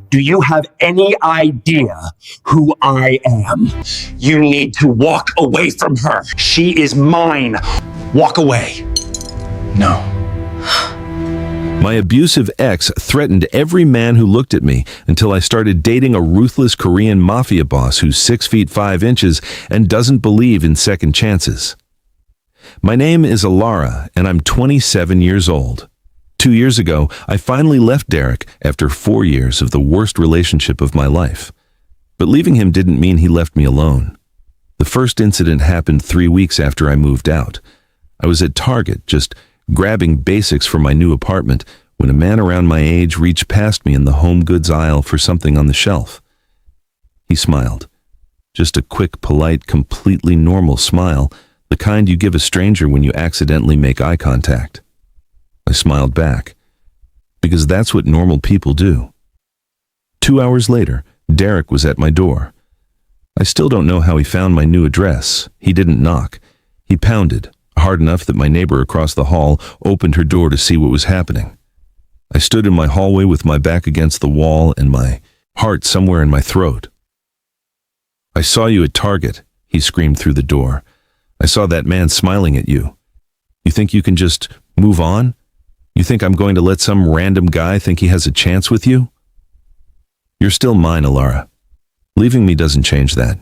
Do you have any idea who I am? You need to walk away from her. She is mine. Walk away. No. My abusive ex threatened every man who looked at me until I started dating a ruthless Korean Mafia boss who's 6 feet 5 inches and doesn't believe in second chances. My name is Elara, and I'm 27 years old. 2 years ago, I finally left Derek after 4 years of the worst relationship of my life. But leaving him didn't mean he left me alone. The first incident happened 3 weeks after I moved out. I was at Target, just grabbing basics for my new apartment, when a man around my age reached past me in the home goods aisle for something on the shelf. He smiled. Just a quick, polite, completely normal smile, the kind you give a stranger when you accidentally make eye contact. I smiled back, because that's what normal people do. 2 hours later, Derek was at my door. I still don't know how he found my new address. He didn't knock. He pounded, hard enough that my neighbor across the hall opened her door to see what was happening. I stood in my hallway with my back against the wall and my heart somewhere in my throat. "I saw you at Target," he screamed through the door. "I saw that man smiling at you. You think you can just move on? You think I'm going to let some random guy think he has a chance with you? You're still mine, Elara. Leaving me doesn't change that."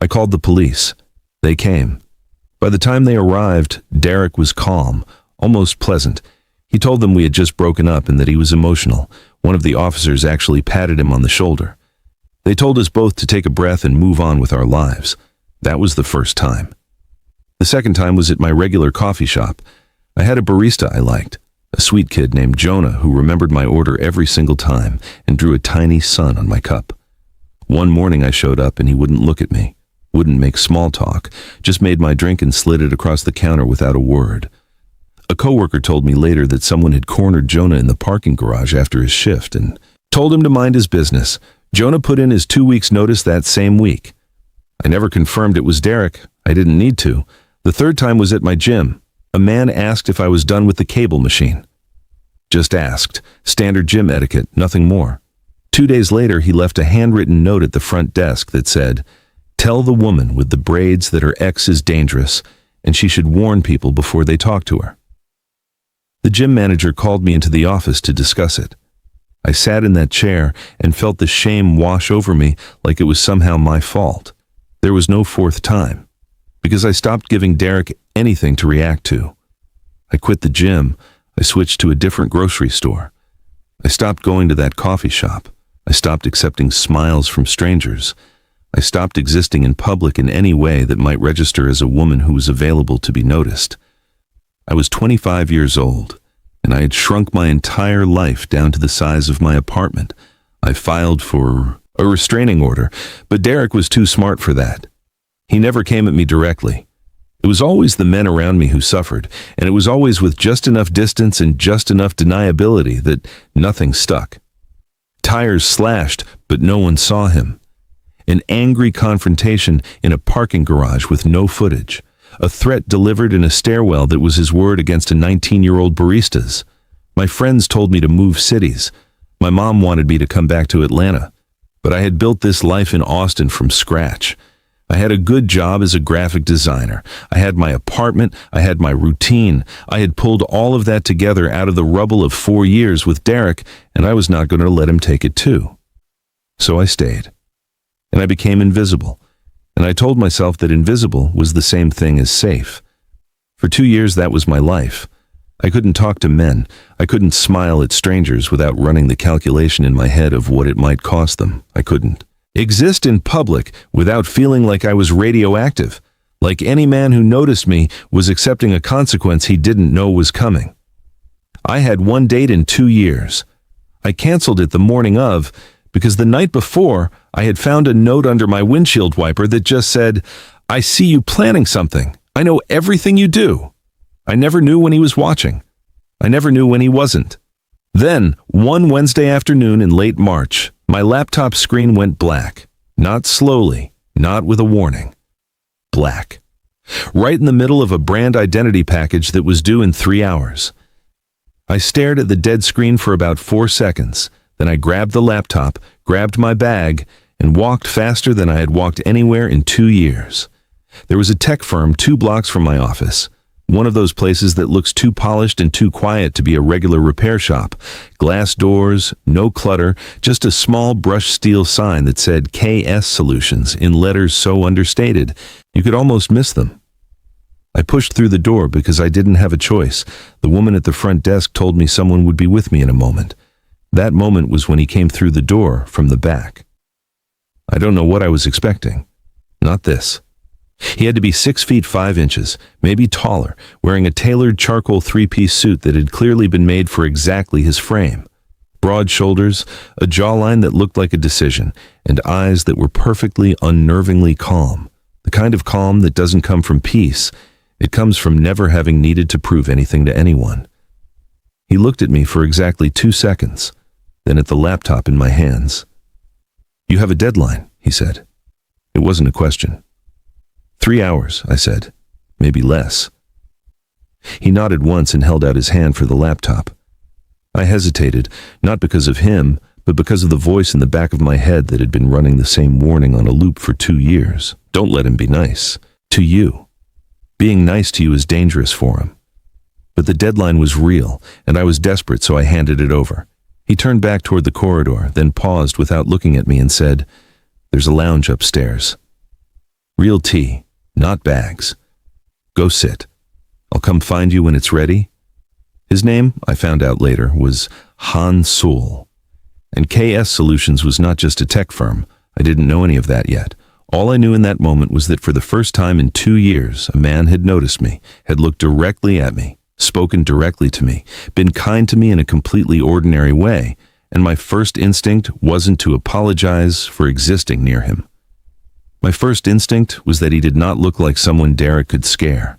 I called the police. They came. By the time they arrived, Derek was calm, almost pleasant. He told them we had just broken up and that he was emotional. One of the officers actually patted him on the shoulder. They told us both to take a breath and move on with our lives. That was the first time. The second time was at my regular coffee shop. I had a barista I liked, a sweet kid named Jonah who remembered my order every single time and drew a tiny sun on my cup. One morning I showed up and he wouldn't look at me, wouldn't make small talk, just made my drink and slid it across the counter without a word. A coworker told me later that someone had cornered Jonah in the parking garage after his shift and told him to mind his business. Jonah put in his 2 weeks' notice that same week. I never confirmed it was Derek. I didn't need to. The third time was at my gym. A man asked if I was done with the cable machine. Just asked. Standard gym etiquette, nothing more. 2 days later, he left a handwritten note at the front desk that said, "Tell the woman with the braids that her ex is dangerous, and she should warn people before they talk to her." The gym manager called me into the office to discuss it. I sat in that chair and felt the shame wash over me like it was somehow my fault. There was no fourth time, because I stopped giving Derek anything to react to. I quit the gym. I switched to a different grocery store. I stopped going to that coffee shop. I stopped accepting smiles from strangers. I stopped existing in public in any way that might register as a woman who was available to be noticed. I was 25 years old, and I had shrunk my entire life down to the size of my apartment. I filed for a restraining order, but Derek was too smart for that. He never came at me directly. It was always the men around me who suffered, and it was always with just enough distance and just enough deniability that nothing stuck. Tires slashed, but no one saw him. An angry confrontation in a parking garage with no footage. A threat delivered in a stairwell that was his word against a 19-year-old barista's. My friends told me to move cities. My mom wanted me to come back to Atlanta. But I had built this life in Austin from scratch. I had a good job as a graphic designer. I had my apartment. I had my routine. I had pulled all of that together out of the rubble of 4 years with Derek, and I was not going to let him take it too. So I stayed. And I became invisible. And I told myself that invisible was the same thing as safe. For 2 years, that was my life. I couldn't talk to men. I couldn't smile at strangers without running the calculation in my head of what it might cost them. I couldn't exist in public without feeling like I was radioactive, like any man who noticed me was accepting a consequence he didn't know was coming. I had one date in 2 years. I canceled it the morning of, because the night before, I had found a note under my windshield wiper that just said, "I see you planning something. I know everything you do." I never knew when he was watching. I never knew when he wasn't. Then, one Wednesday afternoon in late March, my laptop screen went black. Not slowly, not with a warning. Black. Right in the middle of a brand identity package that was due in 3 hours. I stared at the dead screen for about 4 seconds, Then I grabbed the laptop, grabbed my bag, and walked faster than I had walked anywhere in 2 years. There was a tech firm 2 blocks from my office. One of those places that looks too polished and too quiet to be a regular repair shop. Glass doors, no clutter, just a small brushed steel sign that said KS Solutions in letters so understated, you could almost miss them. I pushed through the door because I didn't have a choice. The woman at the front desk told me someone would be with me in a moment. That moment was when he came through the door from the back. I don't know what I was expecting. Not this. He had to be 6 feet 5 inches, maybe taller, wearing a tailored charcoal 3-piece suit that had clearly been made for exactly his frame. Broad shoulders, a jawline that looked like a decision, and eyes that were perfectly, unnervingly calm. The kind of calm that doesn't come from peace. It comes from never having needed to prove anything to anyone. He looked at me for exactly 2 seconds, then at the laptop in my hands. "You have a deadline," he said. It wasn't a question. 3 hours, I said. Maybe less. He nodded once and held out his hand for the laptop. I hesitated, not because of him, but because of the voice in the back of my head that had been running the same warning on a loop for 2 years. Don't let him be nice. To you. Being nice to you is dangerous for him. But the deadline was real, and I was desperate, so I handed it over. He turned back toward the corridor, then paused without looking at me and said, "There's a lounge upstairs. Real tea, not bags. Go sit. I'll come find you when it's ready." His name, I found out later, was Hansol. And KS Solutions was not just a tech firm. I didn't know any of that yet. All I knew in that moment was that for the first time in 2 years, a man had noticed me, had looked directly at me, spoken directly to me, been kind to me in a completely ordinary way, and my first instinct wasn't to apologize for existing near him. My first instinct was that he did not look like someone Derek could scare.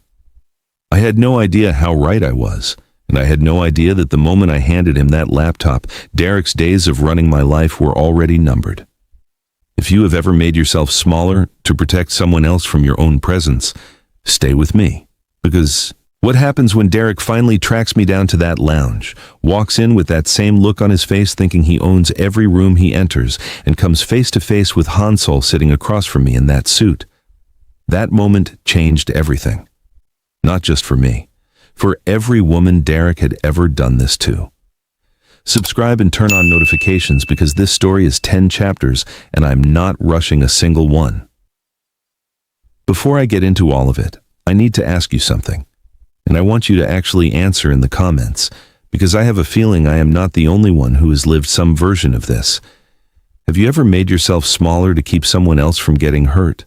I had no idea how right I was, and I had no idea that the moment I handed him that laptop, Derek's days of running my life were already numbered. If you have ever made yourself smaller to protect someone else from your own presence, stay with me. Because what happens when Derek finally tracks me down to that lounge, walks in with that same look on his face thinking he owns every room he enters, and comes face to face with Hansol sitting across from me in that suit? That moment changed everything. Not just for me. For every woman Derek had ever done this to. Subscribe and turn on notifications because this story is 10 chapters and I'm not rushing a single one. Before I get into all of it, I need to ask you something. And I want you to actually answer in the comments, because I have a feeling I am not the only one who has lived some version of this. Have you ever made yourself smaller to keep someone else from getting hurt?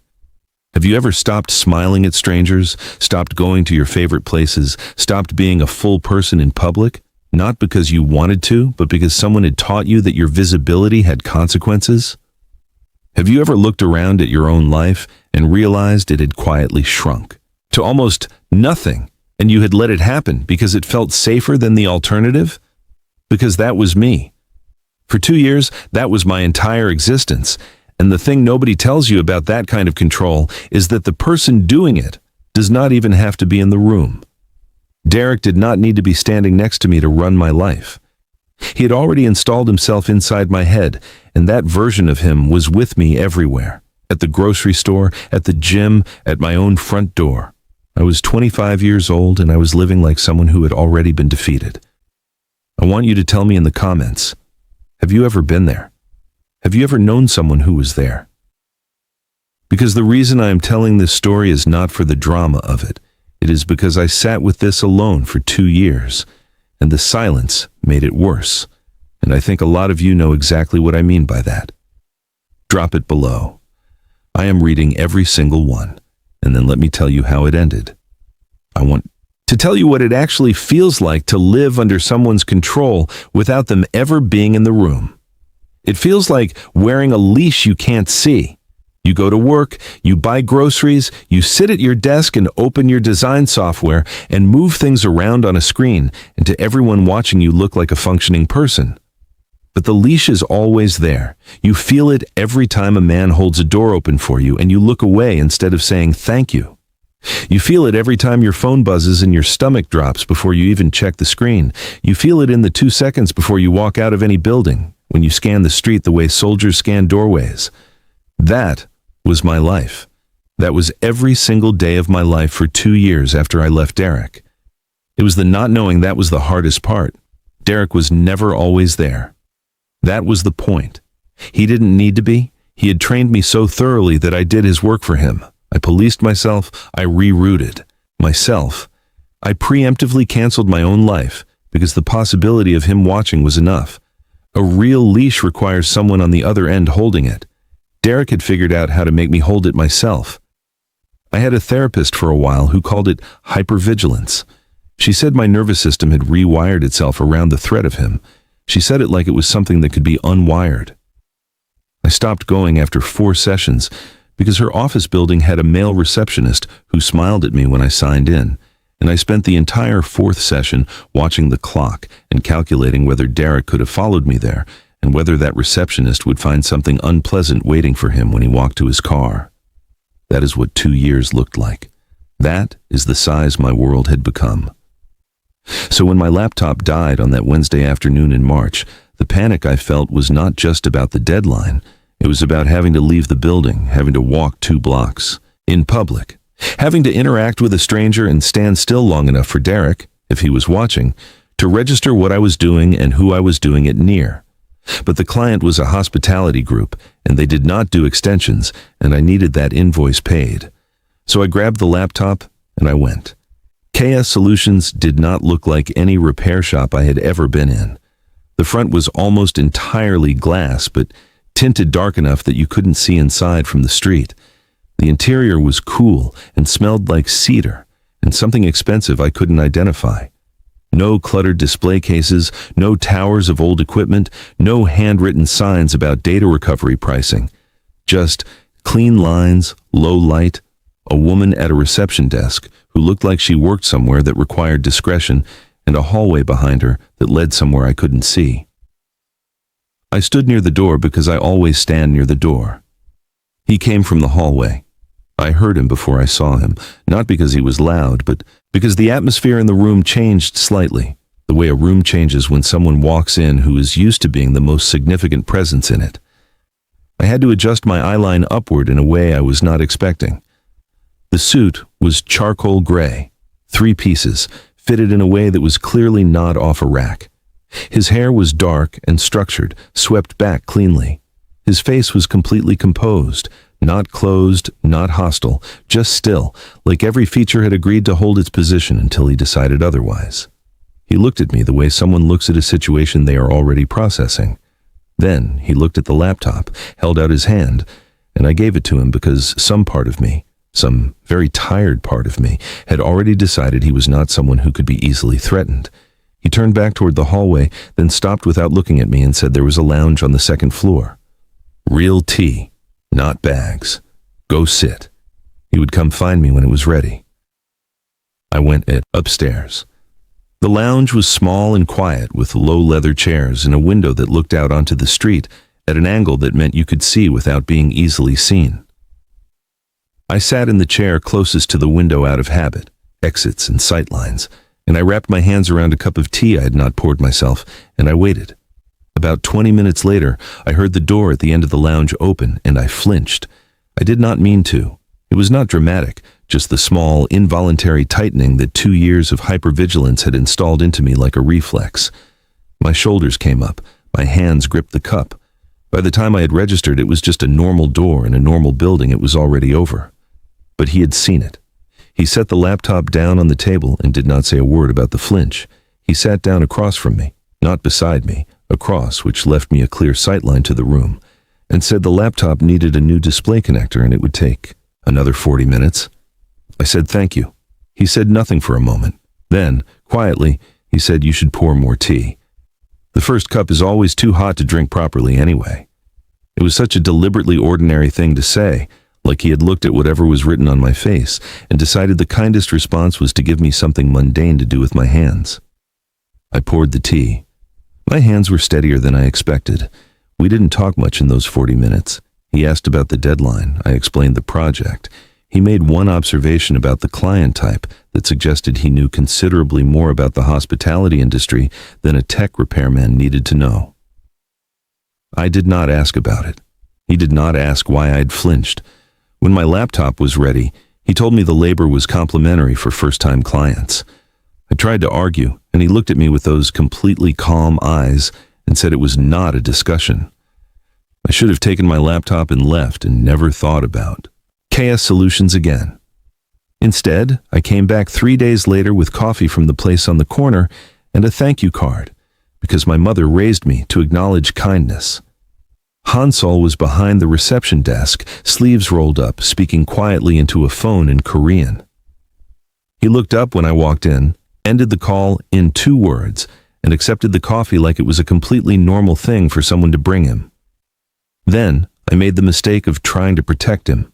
Have you ever stopped smiling at strangers, stopped going to your favorite places, stopped being a full person in public? Not because you wanted to, but because someone had taught you that your visibility had consequences? Have you ever looked around at your own life and realized it had quietly shrunk to almost nothing? And you had let it happen because it felt safer than the alternative? Because that was me. For 2 years, that was my entire existence. And the thing nobody tells you about that kind of control is that the person doing it does not even have to be in the room. Derek did not need to be standing next to me to run my life. He had already installed himself inside my head, and that version of him was with me everywhere. At the grocery store, at the gym, at my own front door. I was 25 years old and I was living like someone who had already been defeated. I want you to tell me in the comments, have you ever been there? Have you ever known someone who was there? Because the reason I am telling this story is not for the drama of it. It is because I sat with this alone for 2 years, and the silence made it worse. And I think a lot of you know exactly what I mean by that. Drop it below. I am reading every single one. And then let me tell you how it ended. I want to tell you what it actually feels like to live under someone's control without them ever being in the room. It feels like wearing a leash you can't see. You go to work, you buy groceries, you sit at your desk and open your design software and move things around on a screen, and to everyone watching you look like a functioning person. But the leash is always there. You feel it every time a man holds a door open for you and you look away instead of saying thank you. You feel it every time your phone buzzes and your stomach drops before you even check the screen. You feel it in the 2 seconds before you walk out of any building, when you scan the street the way soldiers scan doorways. That was my life. That was every single day of my life for 2 years after I left Derek. It was the not knowing that was the hardest part. Derek was never always there. That was the point. He didn't need to be. He had trained me so thoroughly that I did his work for him. I policed myself. I rerouted myself. I preemptively canceled my own life because the possibility of him watching was enough. A real leash requires someone on the other end holding it. Derek had figured out how to make me hold it myself. I had a therapist for a while who called it hypervigilance. She said my nervous system had rewired itself around the threat of him. She said it like it was something that could be unwired. I stopped going after 4 sessions because her office building had a male receptionist who smiled at me when I signed in, and I spent the entire 4th session watching the clock and calculating whether Derek could have followed me there and whether that receptionist would find something unpleasant waiting for him when he walked to his car. That is what 2 years looked like. That is the size my world had become. So when my laptop died on that Wednesday afternoon in March, the panic I felt was not just about the deadline. It was about having to leave the building, having to walk 2 blocks, in public, having to interact with a stranger and stand still long enough for Derek, if he was watching, to register what I was doing and who I was doing it near. But the client was a hospitality group, and they did not do extensions, and I needed that invoice paid. So I grabbed the laptop, and I went. KS Solutions did not look like any repair shop I had ever been in. The front was almost entirely glass, but tinted dark enough that you couldn't see inside from the street. The interior was cool and smelled like cedar, and something expensive I couldn't identify. No cluttered display cases, no towers of old equipment, no handwritten signs about data recovery pricing. Just clean lines, low light, a woman at a reception desk who looked like she worked somewhere that required discretion, and a hallway behind her that led somewhere I couldn't see. I stood near the door because I always stand near the door. He came from the hallway. I heard him before I saw him, not because he was loud, but because the atmosphere in the room changed slightly, the way a room changes when someone walks in who is used to being the most significant presence in it. I had to adjust my eyeline upward in a way I was not expecting. The suit was charcoal gray, 3 pieces, fitted in a way that was clearly not off a rack. His hair was dark and structured, swept back cleanly. His face was completely composed, not closed, not hostile, just still, like every feature had agreed to hold its position until he decided otherwise. He looked at me the way someone looks at a situation they are already processing. Then he looked at the laptop, held out his hand, and I gave it to him because some part of me, some very tired part of me, had already decided he was not someone who could be easily threatened. He turned back toward the hallway, then stopped without looking at me and said there was a lounge on the 2nd floor. Real tea, not bags. Go sit. He would come find me when it was ready. I went upstairs. The lounge was small and quiet with low leather chairs and a window that looked out onto the street at an angle that meant you could see without being easily seen. I sat in the chair closest to the window out of habit, exits and sightlines, and I wrapped my hands around a cup of tea I had not poured myself, and I waited. About 20 minutes later, I heard the door at the end of the lounge open, and I flinched. I did not mean to. It was not dramatic, just the small, involuntary tightening that 2 years of hypervigilance had installed into me like a reflex. My shoulders came up. My hands gripped the cup. By the time I had registered, it was just a normal door in a normal building. It was already over. But he had seen it. He set the laptop down on the table and did not say a word about the flinch. He sat down across from me, not beside me, across, which left me a clear sightline to the room, and said the laptop needed a new display connector and it would take another 40 minutes. I said thank you. He said nothing for a moment. Then, quietly, he said you should pour more tea. The first cup is always too hot to drink properly anyway. It was such a deliberately ordinary thing to say, like he had looked at whatever was written on my face and decided the kindest response was to give me something mundane to do with my hands. I poured the tea. My hands were steadier than I expected. We didn't talk much in those 40 minutes. He asked about the deadline. I explained the project. He made one observation about the client type that suggested he knew considerably more about the hospitality industry than a tech repairman needed to know. I did not ask about it. He did not ask why I'd flinched. When my laptop was ready, he told me the labor was complimentary for first-time clients. I tried to argue, and he looked at me with those completely calm eyes and said it was not a discussion. I should have taken my laptop and left and never thought about chaos solutions again. Instead, I came back 3 days later with coffee from the place on the corner and a thank you card, because my mother raised me to acknowledge kindness. Hansol was behind the reception desk, sleeves rolled up, speaking quietly into a phone in Korean. He looked up when I walked in, ended the call in 2 words, and accepted the coffee like it was a completely normal thing for someone to bring him. Then, I made the mistake of trying to protect him.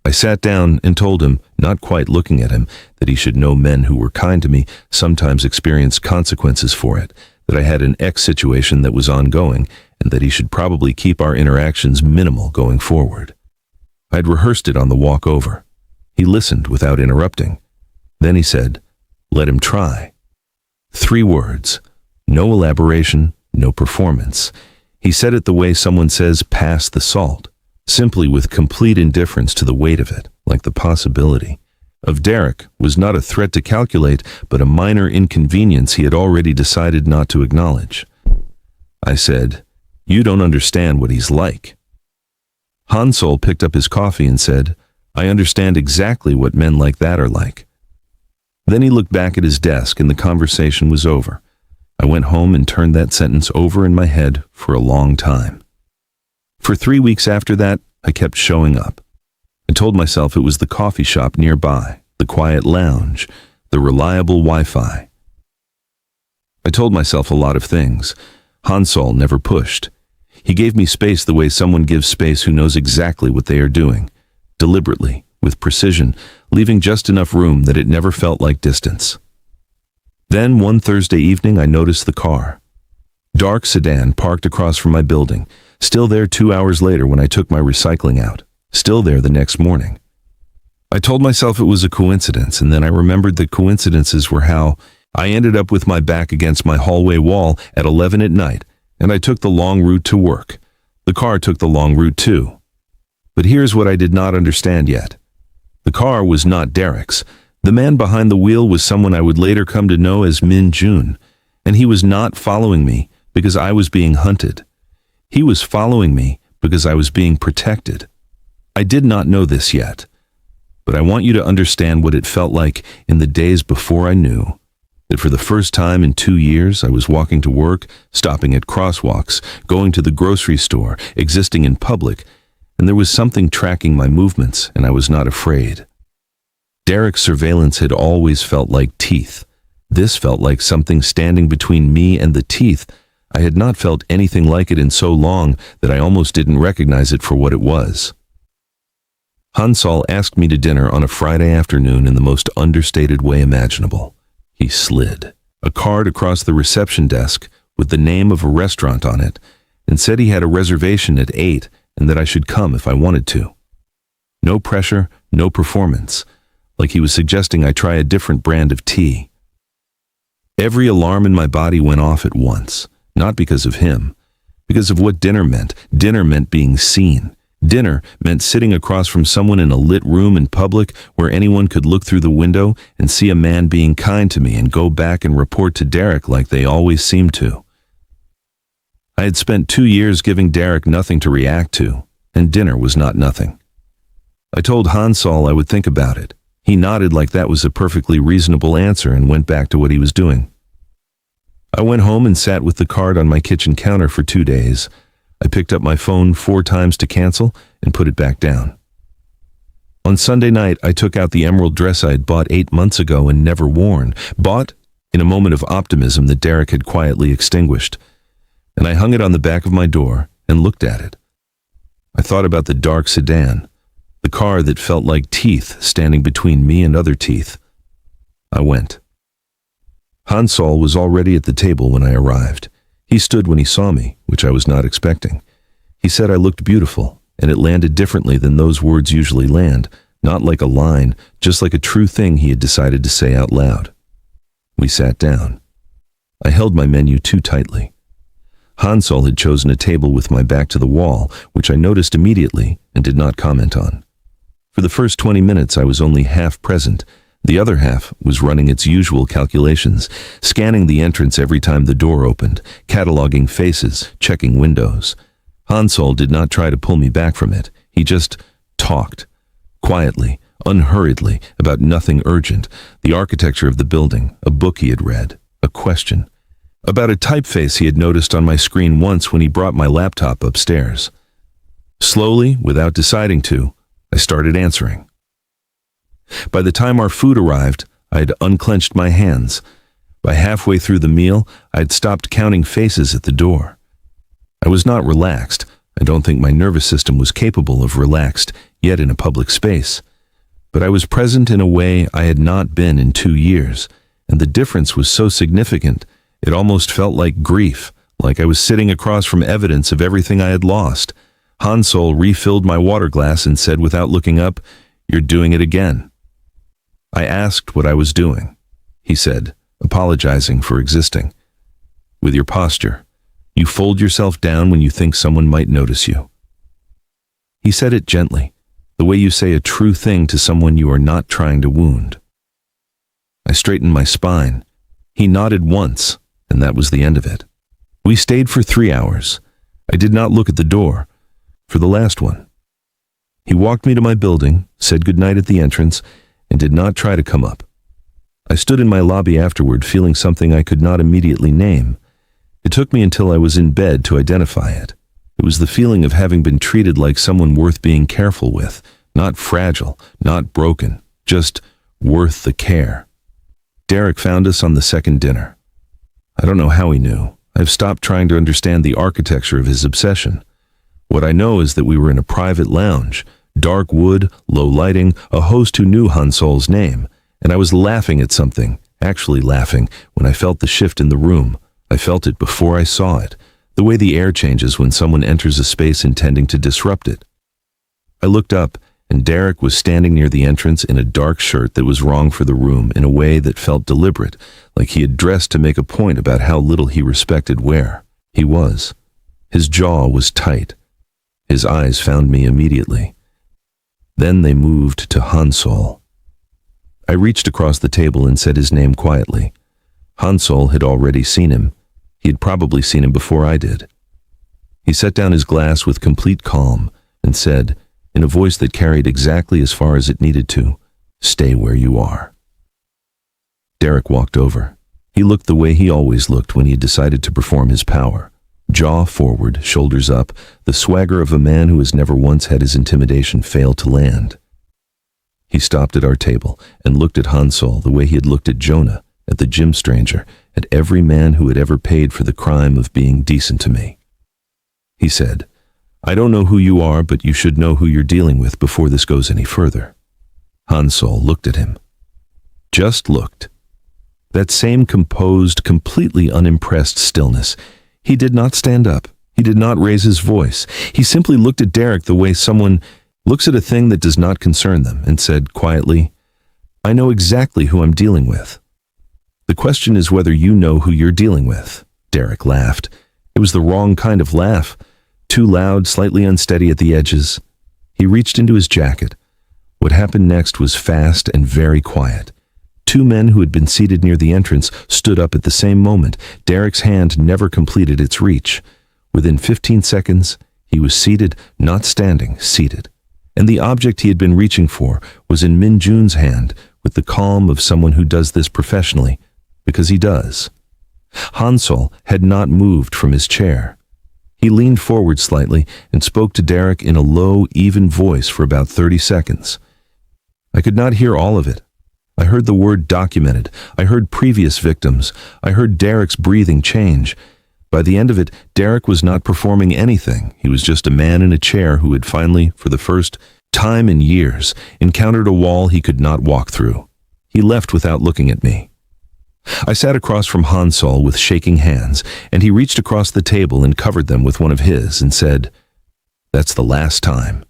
I sat down and told him, not quite looking at him, that he should know men who were kind to me sometimes experienced consequences for it, that I had an ex situation that was ongoing, and that he should probably keep our interactions minimal going forward. I'd rehearsed it on the walk over. He listened without interrupting. Then he said, "Let him try." 3 words, no elaboration, no performance. He said it the way someone says pass the salt, simply with complete indifference to the weight of it, like the possibility of Derek was not a threat to calculate, but a minor inconvenience he had already decided not to acknowledge. I said, "You don't understand what he's like." Hansol picked up his coffee and said, "I understand exactly what men like that are like." Then he looked back at his desk and the conversation was over. I went home and turned that sentence over in my head for a long time. For 3 weeks after that, I kept showing up. I told myself it was the coffee shop nearby, the quiet lounge, the reliable Wi-Fi. I told myself a lot of things. Hansol never pushed. He gave me space the way someone gives space who knows exactly what they are doing, deliberately, with precision, leaving just enough room that it never felt like distance. Then one Thursday evening I noticed the car. Dark sedan parked across from my building, still there 2 hours later when I took my recycling out, still there the next morning. I told myself it was a coincidence, and then I remembered that coincidences were how I ended up with my back against my hallway wall at 11 at night, and I took the long route to work. The car took the long route too. But here's what I did not understand yet. The car was not Derek's. The man behind the wheel was someone I would later come to know as Min Jun, and he was not following me because I was being hunted. He was following me because I was being protected. I did not know this yet, but I want you to understand what it felt like in the days before I knew that for the first time in 2 years I was walking to work, stopping at crosswalks, going to the grocery store, existing in public, and there was something tracking my movements, and I was not afraid. Derek's surveillance had always felt like teeth. This felt like something standing between me and the teeth. I had not felt anything like it in so long that I almost didn't recognize it for what it was. Hansol asked me to dinner on a Friday afternoon in the most understated way imaginable. He slid a card across the reception desk with the name of a restaurant on it and said he had a reservation at 8 and that I should come if I wanted to. No pressure, no performance, like he was suggesting I try a different brand of tea. Every alarm in my body went off at once, not because of him, because of what dinner meant. Dinner meant being seen. Dinner meant sitting across from someone in a lit room in public where anyone could look through the window and see a man being kind to me and go back and report to Derek like they always seemed to. I had spent 2 years giving Derek nothing to react to, and dinner was not nothing. I told Hansol I would think about it. He nodded like that was a perfectly reasonable answer and went back to what he was doing. I went home and sat with the card on my kitchen counter for 2 days. I picked up my phone 4 times to cancel and put it back down. On Sunday night, I took out the emerald dress I had bought 8 months ago and never worn, bought in a moment of optimism that Derek had quietly extinguished, and I hung it on the back of my door and looked at it. I thought about the dark sedan, the car that felt like teeth standing between me and other teeth. I went. Hansol was already at the table when I arrived. He stood when he saw me, which I was not expecting. He said I looked beautiful, and it landed differently than those words usually land, not like a line, just like a true thing he had decided to say out loud. We sat down. I held my menu too tightly. Hansol had chosen a table with my back to the wall, which I noticed immediately and did not comment on. For the first 20 minutes, I was only half present. The other half was running its usual calculations, scanning the entrance every time the door opened, cataloging faces, checking windows. Hansol did not try to pull me back from it. He just talked, quietly, unhurriedly, about nothing urgent, the architecture of the building, a book he had read, a question, about a typeface he had noticed on my screen once when he brought my laptop upstairs. Slowly, without deciding to, I started answering. By the time our food arrived, I had unclenched my hands. By halfway through the meal, I had stopped counting faces at the door. I was not relaxed. I don't think my nervous system was capable of relaxed, yet in a public space. But I was present in a way I had not been in 2 years, and the difference was so significant, it almost felt like grief, like I was sitting across from evidence of everything I had lost. Hansol refilled my water glass and said without looking up, "You're doing it again." I asked what I was doing. He said, apologizing for existing. "With your posture. You fold yourself down when you think someone might notice you." He said it gently, the way you say a true thing to someone you are not trying to wound. I straightened my spine. He nodded once, and that was the end of it. We stayed for 3 hours. I did not look at the door, for the last one. He walked me to my building, said goodnight at the entrance, and did not try to come up. I stood in my lobby afterward feeling something I could not immediately name. It took me until I was in bed to identify it. It was the feeling of having been treated like someone worth being careful with, not fragile, not broken, just worth the care. Derek found us on the second dinner. I don't know how he knew. I've stopped trying to understand the architecture of his obsession. What I know is that we were in a private lounge, dark wood, low lighting, a host who knew Hansol's name, and I was laughing at something, actually laughing, when I felt the shift in the room. I felt it before I saw it, the way the air changes when someone enters a space intending to disrupt it. I looked up, and Derek was standing near the entrance in a dark shirt that was wrong for the room in a way that felt deliberate, like he had dressed to make a point about how little he respected where he was. His jaw was tight. His eyes found me immediately. Then they moved to Hansol. I reached across the table and said his name quietly. Hansol had already seen him. He had probably seen him before I did. He set down his glass with complete calm and said, in a voice that carried exactly as far as it needed to, "Stay where you are." Derek walked over. He looked the way he always looked when he had decided to perform his power. Jaw forward, shoulders up, the swagger of a man who has never once had his intimidation fail to land. He stopped at our table and looked at Hansol the way he had looked at Jonah, at the gym stranger, at every man who had ever paid for the crime of being decent to me. He said, "I don't know who you are, but you should know who you're dealing with before this goes any further." Hansol looked at him. Just looked. That same composed, completely unimpressed stillness. He did not stand up. He did not raise his voice. He simply looked at Derek the way someone looks at a thing that does not concern them and said quietly, "I know exactly who I'm dealing with." "The question is whether you know who you're dealing with." Derek laughed. It was the wrong kind of laugh. Too loud, slightly unsteady at the edges. He reached into his jacket. What happened next was fast and very quiet. 2 men who had been seated near the entrance stood up at the same moment. Derek's hand never completed its reach. Within 15 seconds, he was seated, not standing, seated. And the object he had been reaching for was in Min Jun's hand, with the calm of someone who does this professionally, because he does. Hansol had not moved from his chair. He leaned forward slightly and spoke to Derek in a low, even voice for about 30 seconds. I could not hear all of it. I heard the word documented. I heard previous victims. I heard Derek's breathing change. By the end of it, Derek was not performing anything. He was just a man in a chair who had finally, for the first time in years, encountered a wall he could not walk through. He left without looking at me. I sat across from Hansol with shaking hands, and he reached across the table and covered them with one of his and said, "That's the last time."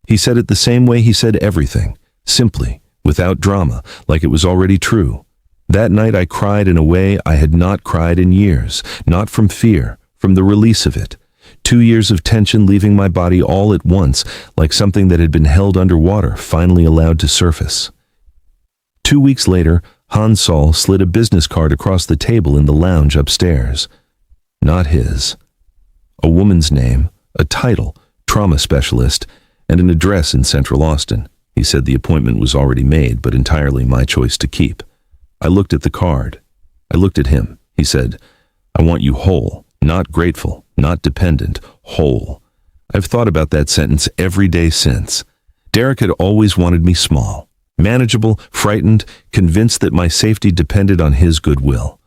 He said it the same way he said everything, simply, without drama, like it was already true. That night I cried in a way I had not cried in years, not from fear, from the release of it. 2 years of tension leaving my body all at once, like something that had been held underwater, finally allowed to surface. 2 weeks later, Hansol slid a business card across the table in the lounge upstairs. Not his. A woman's name, a title, trauma specialist, and an address in Central Austin. He said the appointment was already made, but entirely my choice to keep. I looked at the card. I looked at him. He said, "I want you whole, not grateful, not dependent, whole." I've thought about that sentence every day since. Derek had always wanted me small, manageable, frightened, convinced that my safety depended on his goodwill.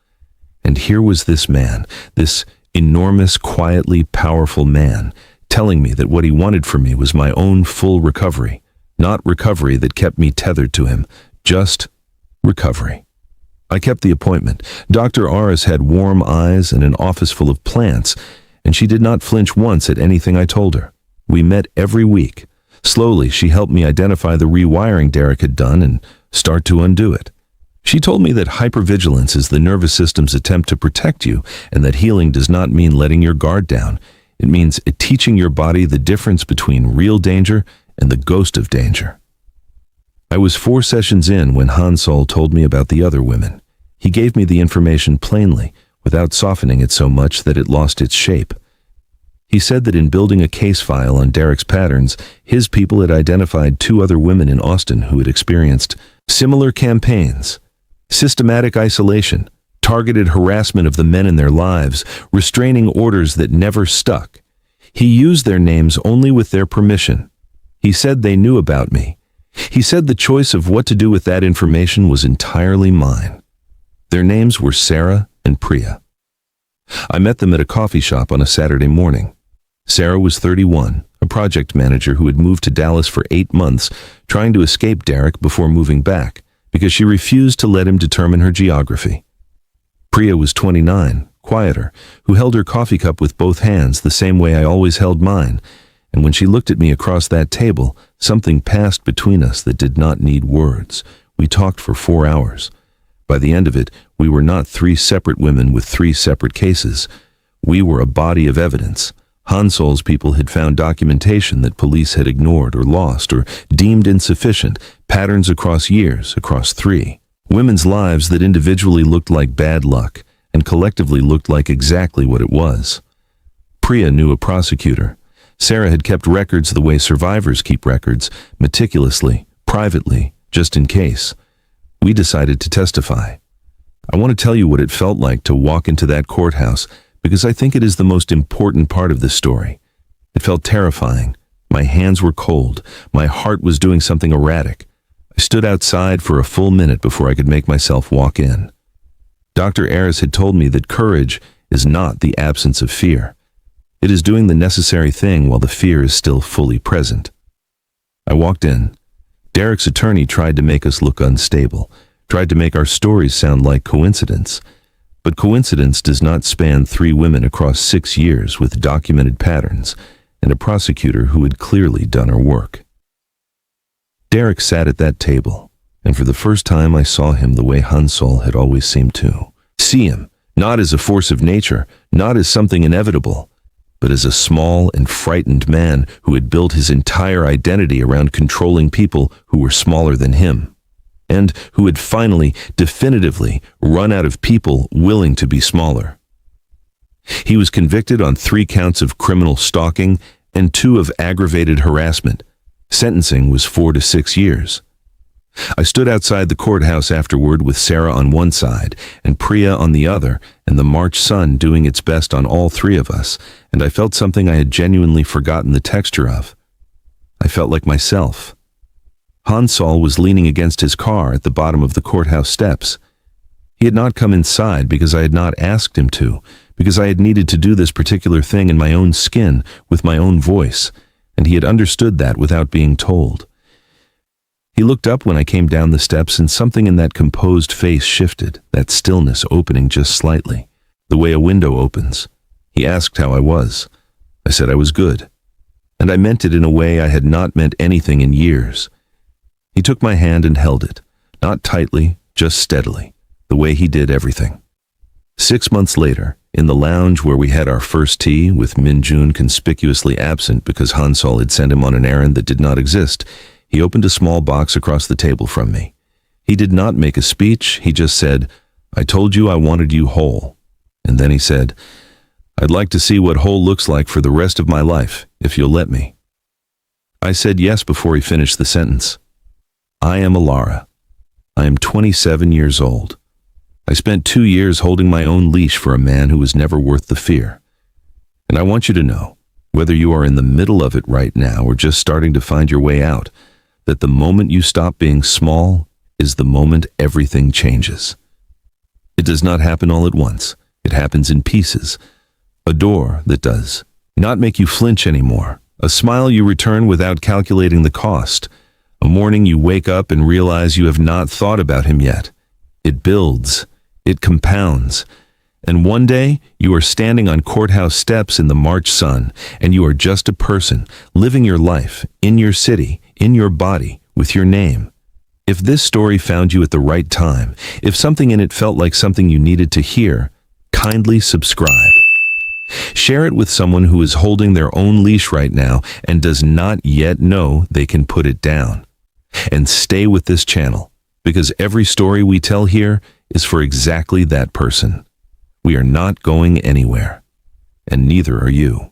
And here was this man, this enormous, quietly powerful man, telling me that what he wanted from me was my own full recovery, not recovery that kept me tethered to him, just recovery. I kept the appointment. Dr. Aras had warm eyes and an office full of plants, and she did not flinch once at anything I told her. We met every week. Slowly, she helped me identify the rewiring Derek had done and start to undo it. She told me that hypervigilance is the nervous system's attempt to protect you, and that healing does not mean letting your guard down. It means teaching your body the difference between real danger and the ghost of danger. I was 4 sessions in when Hansol told me about the other women. He gave me the information plainly, without softening it so much that it lost its shape. He said that in building a case file on Derek's patterns, his people had identified 2 other women in Austin who had experienced similar campaigns: systematic isolation, targeted harassment of the men in their lives, restraining orders that never stuck. He used their names only with their permission. He said they knew about me. He said the choice of what to do with that information was entirely mine. Their names were Sarah and Priya. I met them at a coffee shop on a Saturday morning. Sarah was 31, a project manager who had moved to Dallas for 8 months, trying to escape Derek before moving back, because she refused to let him determine her geography. Priya was 29, quieter, who held her coffee cup with both hands the same way I always held mine, and when she looked at me across that table, something passed between us that did not need words. We talked for 4 hours. By the end of it, we were not 3 separate women with 3 separate cases. We were a body of evidence. Hansol's people had found documentation that police had ignored or lost or deemed insufficient, patterns across years, across 3. Women's lives that individually looked like bad luck and collectively looked like exactly what it was. Priya knew a prosecutor. Sarah had kept records the way survivors keep records, meticulously, privately, just in case. We decided to testify. I want to tell you what it felt like to walk into that courthouse, because I think it is the most important part of this story. It felt terrifying. My hands were cold. My heart was doing something erratic. I stood outside for a full minute before I could make myself walk in. Dr. Aras had told me that courage is not the absence of fear. It is doing the necessary thing while the fear is still fully present. I walked in. Derek's attorney tried to make us look unstable, tried to make our stories sound like coincidence. But coincidence does not span 3 women across 6 years with documented patterns, and a prosecutor who had clearly done her work. Derek sat at that table, and for the first time I saw him the way Hansol had always seemed to. See him, not as a force of nature, not as something inevitable, but as a small and frightened man who had built his entire identity around controlling people who were smaller than him, and who had finally, definitively, run out of people willing to be smaller. He was convicted on 3 counts of criminal stalking and 2 of aggravated harassment. Sentencing was 4 to 6 years. I stood outside the courthouse afterward with Sarah on one side and Priya on the other, and the March sun doing its best on all 3 of us, and I felt something I had genuinely forgotten the texture of. I felt like myself. Hansol was leaning against his car at the bottom of the courthouse steps. He had not come inside because I had not asked him to, because I had needed to do this particular thing in my own skin, with my own voice, and he had understood that without being told. He looked up when I came down the steps, and something in that composed face shifted, that stillness opening just slightly, the way a window opens. He asked how I was. I said I was good, and I meant it in a way I had not meant anything in years. He took my hand and held it, not tightly, just steadily, the way he did everything. 6 months later, in the lounge where we had our first tea, with Minjun conspicuously absent because Hansol had sent him on an errand that did not exist, he opened a small box across the table from me. He did not make a speech, he just said, "I told you I wanted you whole." And then he said, "I'd like to see what whole looks like for the rest of my life, if you'll let me." I said yes before he finished the sentence. I am Elara. I am 27 years old. I spent 2 years holding my own leash for a man who was never worth the fear. And I want you to know, whether you are in the middle of it right now or just starting to find your way out, that the moment you stop being small is the moment everything changes. It does not happen all at once. It happens in pieces. A door that does not make you flinch anymore. A smile you return without calculating the cost. A morning you wake up and realize you have not thought about him yet. It builds. It compounds. And one day, you are standing on courthouse steps in the March sun, and you are just a person, living your life, in your city, in your body, with your name. If this story found you at the right time, if something in it felt like something you needed to hear, kindly subscribe. Share it with someone who is holding their own leash right now and does not yet know they can put it down. And stay with this channel, because every story we tell here is for exactly that person. We are not going anywhere, and neither are you.